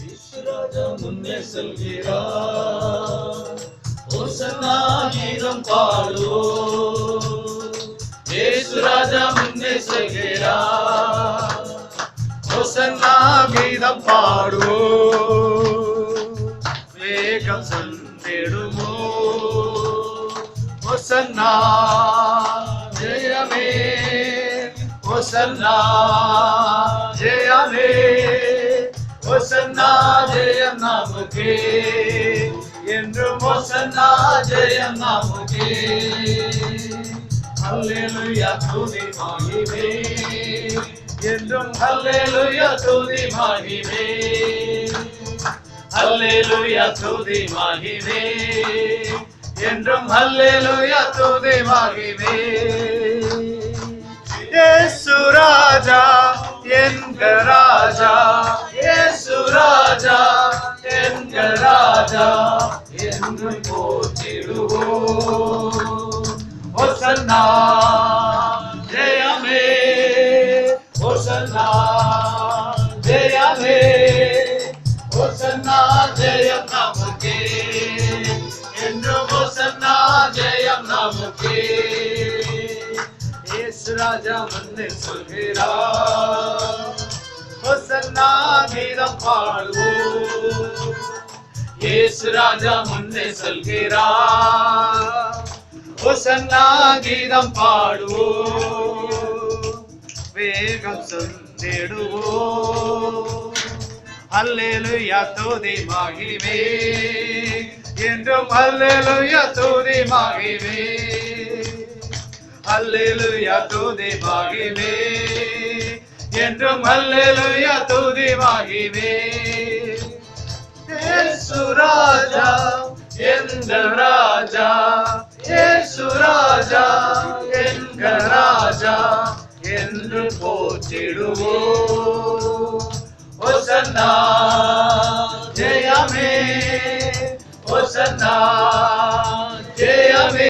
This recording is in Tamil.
ராஜா முன்னே செல்கிறார், ஓசன்னா கீதம் பாடுவோம். இயேசு ராஜா முன்னே செல்கிறார், ஓசன்னா கீதம் பாடுவோம். வேகம் சென்றிடுமோ ஓசன்னா ஜெயமே, ஓசன்னா ஜெயமே, ஓசன்னா ஜெயம் நமக்கே என்றும், ஓசன்னா ஜெயம் நமக்கே. அல்லேலூயா துதி மகிமே என்றும், அல்லேலூயா துதி மகிமே, அல்லேலூயா துதி மகிமே என்றும், அல்லேலூயா துதி மகிமே. இயேசு ராஜா எங்கள் ராஜா, இயேசு ராஜா எங்கள் ராஜா என்று போற்றிடுவோம். ஓசன்னா ஜெயமே, ஓசன்னா ஜெயமே, ஓசன்னா ஜெயம் நமக்கே என்றும், ஓசன்னா ஜெயம் நமக்கே. இயேசு ராஜா முன்னே சொல்கிறார், ஓசன்னா கீதம் பாடுவோம். இயேசு ராஜா முன்னே சொல்கிறார், ஓசன்னா கீதம் பாடுவோம். வேகம் சென்றிடுவோம், அல்லேலூயா துதி மகிமே என்றும், அல்லேலூயா துதி மகிமே, அல்லேலூயா துதி மகிமே என்றும், அல்லேலூயா துதி மகிமே. இயேசு ராஜா எங்கள் ராஜா, இயேசு ராஜா எங்கள் ராஜா என்று போற்றிடுவோம். ஓசன்னா ஜெயமே, ஓசன்னா